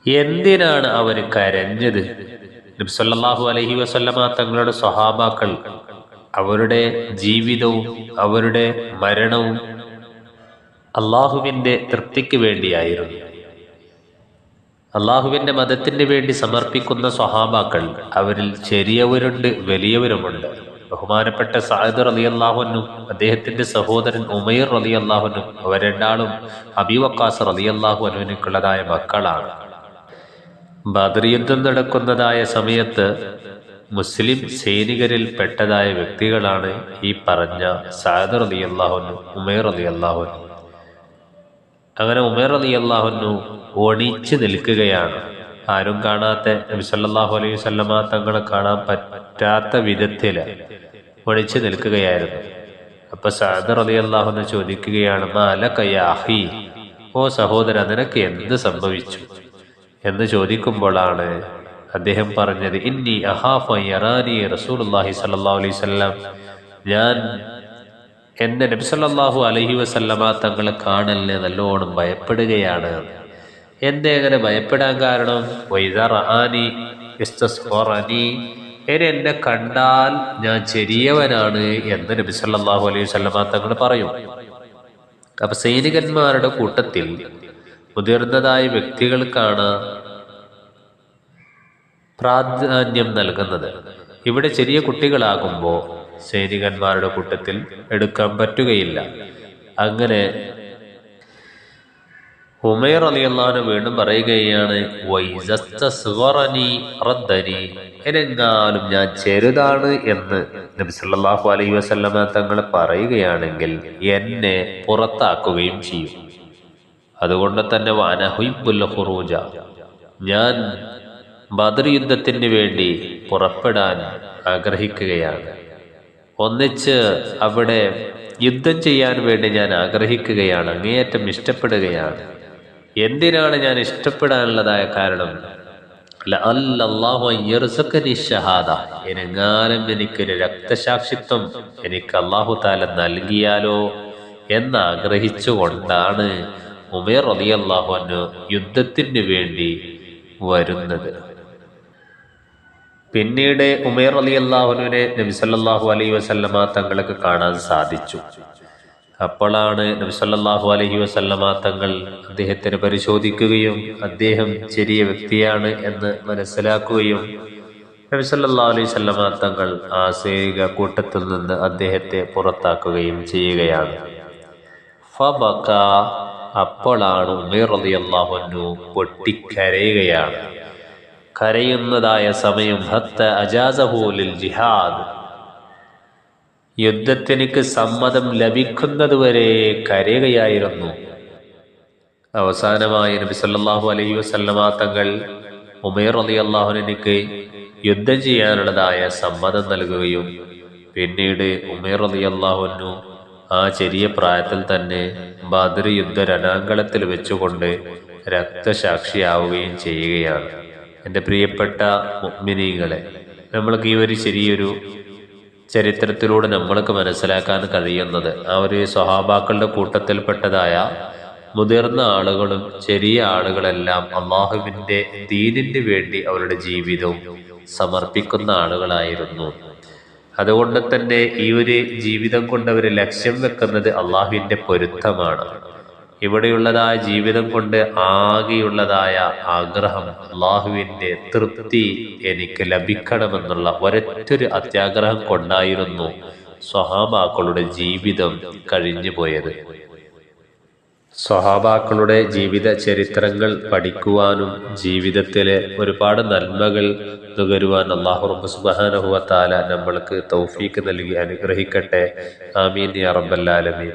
എന്തിനാണ് അവർ കരഞ്ഞത്? നബി സല്ലല്ലാഹു അലൈഹി വസല്ലമ തങ്ങളുടെ സ്വഹാബാക്കൾ അവരുടെ ജീവിതവും അവരുടെ മരണവും അള്ളാഹുവിൻ്റെ തൃപ്തിക്ക് വേണ്ടിയായിരുന്നു. അള്ളാഹുവിൻ്റെ മതത്തിന് വേണ്ടി സമർപ്പിക്കുന്ന സ്വഹാബാക്കൾ അവരിൽ ചെറിയവരുണ്ട്, വലിയവരുമുണ്ട്. ബഹുമാനപ്പെട്ട സഅദ് റളിയല്ലാഹു അൻഹു, അദ്ദേഹത്തിന്റെ സഹോദരൻ ഉമൈർ റളിയല്ലാഹു അൻഹു, അവർ രണ്ടാളും അബീ വഖാസ് റളിയല്ലാഹു അൻഹുവിനുള്ളതായ മക്കളാണ്. ബദർ യുദ്ധം നടക്കുന്നതായ സമയത്ത് മുസ്ലിം സൈനികരിൽ പെട്ടതായ വ്യക്തികളാണ് ഈ പറഞ്ഞ സഅദ് റളിയല്ലാഹു അൻഹു, ഉമൈർ റളിയല്ലാഹു അൻഹു. അങ്ങനെ ഉമൈർ റളിയല്ലാഹു അൻഹു ഒണിച്ചു നിൽക്കുകയാണ്. ആരും കാണാത്ത, നബി സല്ലല്ലാഹു അലൈഹി വസല്ലമ തങ്ങളെ കാണാൻ പറ്റാത്ത വിധത്തിൽ ഒണിച്ചു നിൽക്കുകയായിരുന്നു. അപ്പൊ സഅദ് റളിയല്ലാഹു അൻഹു ചോദിക്കുകയാണ്, മാലക യാ അഖി, ഓ സഹോദര, നിനക്ക് എന്ത് സംഭവിച്ചു എന്ന് ചോദിക്കുമ്പോഴാണ് അദ്ദേഹം പറഞ്ഞത്, ഇന്നി അഖാഫു യറാനി റസൂലുള്ളാഹി സ്വല്ലല്ലാഹു അലൈഹി വസല്ലം, ഞാൻ എന്നെ നബി സല്ലല്ലാഹു അലൈഹി വസല്ലമ തങ്ങളെ കാണലിനെ നല്ലോണം ഭയപ്പെടുകയാണ്. എന്തേ അങ്ങനെ ഭയപ്പെടാൻ കാരണം? വൈദാ റആനി ഇസ്തസ്ഖറനി, എന്നെ കണ്ടാൽ ഞാൻ ചെറിയവനാണ് എന്ന് നബി സല്ലല്ലാഹു അലൈഹി വസല്ലമ തങ്ങൾ പറയും. അപ്പൊ സൈനികന്മാരുടെ കൂട്ടത്തിൽ മുതിർന്നതായ വ്യക്തികൾക്കാണ് പ്രാധാന്യം നൽകുന്നത്. ഇവിടെ ചെറിയ കുട്ടികളാകുമ്പോൾ സൈനികന്മാരുടെ കൂട്ടത്തിൽ എടുക്കാൻ പറ്റുകയില്ല. അങ്ങനെ ഉമൈർ റളിയല്ലാഹു അൻഹു വീണ്ടും പറയുകയാണ്, എന്നെങ്ങാനും ഞാൻ ചെറുതാണ് എന്ന് നബി സല്ലല്ലാഹു അലൈഹി വസല്ലമ തങ്ങൾ പറയുകയാണെങ്കിൽ എന്നെ പുറത്താക്കുകയും ചെയ്യും. അതുകൊണ്ട് തന്നെ വഅനഹുബ്ബുൽ ഖുറൂജ, ഞാൻ ബദർ യുദ്ധത്തിന് വേണ്ടി പുറപ്പെടാൻ ആഗ്രഹിക്കുകയാണ്. ഒന്നിച്ച് അവിടെ യുദ്ധം ചെയ്യാൻ വേണ്ടി ഞാൻ ആഗ്രഹിക്കുകയാണ്, അങ്ങേയറ്റം ഇഷ്ടപ്പെടുകയാണ്. എന്തിനാണ് ഞാൻ ഇഷ്ടപ്പെടാനുള്ളതായ കാരണം? എനെങ്ങാനും എനിക്കൊരു രക്തസാക്ഷിത്വം എനിക്ക് അല്ലാഹു തആല നൽകിയാലോ എന്നാഗ്രഹിച്ചുകൊണ്ടാണ് ഉമൈർ റളിയല്ലാഹു അൻഹു യുദ്ധത്തിന് വേണ്ടി വരുന്നത്. പിന്നീട് ഉമൈർ റളിയല്ലാഹു അൻഹുവിനെ നബി സല്ലല്ലാഹു അലൈഹി വസല്ലമ തങ്ങൾക്ക് കാണാൻ സാധിച്ചു. അപ്പോഴാണ് നബി സല്ലല്ലാഹു അലൈഹി വസല്ലമ തങ്ങൾ അദ്ദേഹത്തിനെ പരിശോധിക്കുകയും അദ്ദേഹം ചെറിയ വ്യക്തിയാണ് എന്ന് മനസ്സിലാക്കുകയും നബി സല്ലല്ലാഹു അലൈഹി വസല്ലമ തങ്ങൾ ആ സൈനിക കൂട്ടത്തിൽ നിന്ന് അദ്ദേഹത്തെ പുറത്താക്കുകയും ചെയ്യുകയാണ്. ഫബക, അപ്പോഴാണ് ഉമൈർ റളിയല്ലാഹു അൻഹു പൊട്ടിക്കരയുകയാണ്. കരയുന്നതായ സമയം ഹത്ത അജാസഹു ലിൽ ജിഹാദ്, യുദ്ധത്തിനിക്ക് സമ്മതം ലഭിക്കുന്നതുവരെ കരയുകയായിരുന്നു. അവസാനമായി നബി സല്ലല്ലാഹു അലൈഹി വസല്ലമ തങ്ങൾ ഉമൈർ റളിയല്ലാഹു അൻഹുവിന് യുദ്ധം ചെയ്യാനുള്ളതായ സമ്മതം നൽകുകയും പിന്നീട് ഉമൈർ റളിയല്ലാഹു അൻഹു ആ ചെറിയ പ്രായത്തിൽ തന്നെ ബദർ യുദ്ധ രണാങ്കണത്തിൽ വെച്ചുകൊണ്ട് രക്തസാക്ഷിയാവുകയും ചെയ്യുകയാണ്. എൻ്റെ പ്രിയപ്പെട്ട മുഅ്മിനീങ്ങളെ, നമ്മൾക്ക് ഈ ഒരു ചെറിയൊരു ചരിത്രത്തിലൂടെ നമ്മൾക്ക് മനസ്സിലാക്കാൻ കഴിയുന്നത്, ആ ഒരു സ്വഹാബാക്കളുടെ കൂട്ടത്തിൽപ്പെട്ടതായ മുതിർന്ന ആളുകളും ചെറിയ ആളുകളെല്ലാം അള്ളാഹുവിൻ്റെ ദീനിന് വേണ്ടി അവരുടെ ജീവിതവും സമർപ്പിക്കുന്ന ആളുകളായിരുന്നു. അതുകൊണ്ട് തന്നെ ഈ ഒരു ജീവിതം കൊണ്ട് അവർ ലക്ഷ്യം വെക്കുന്നത് അള്ളാഹുവിൻ്റെ പൊരുത്തമാണ്. ഇവിടെയുള്ളതായ ജീവിതം കൊണ്ട് ആകെയുള്ളതായ ആഗ്രഹം അള്ളാഹുവിൻ്റെ തൃപ്തി എനിക്ക് ലഭിക്കണമെന്നുള്ള ഒരൊറ്റൊരു അത്യാഗ്രഹം കൊണ്ടായിരുന്നു സ്വഹാബാക്കളുടെ ജീവിതം കഴിഞ്ഞു പോയത്. സ്വഹാബാക്കളുടെ ജീവിത ചരിത്രങ്ങൾ പഠിക്കുവാനും ജീവിതത്തിലെ ഒരുപാട് നന്മകൾ നുകരുവാൻ അല്ലാഹു റബ്ബ് സുബ്ഹാനഹു വ തആല നമ്മൾക്ക് തൗഫീക്ക് നൽകി അനുഗ്രഹിക്കട്ടെ. ആമീൻ യാ റബ്ബൽ ആലമീൻ.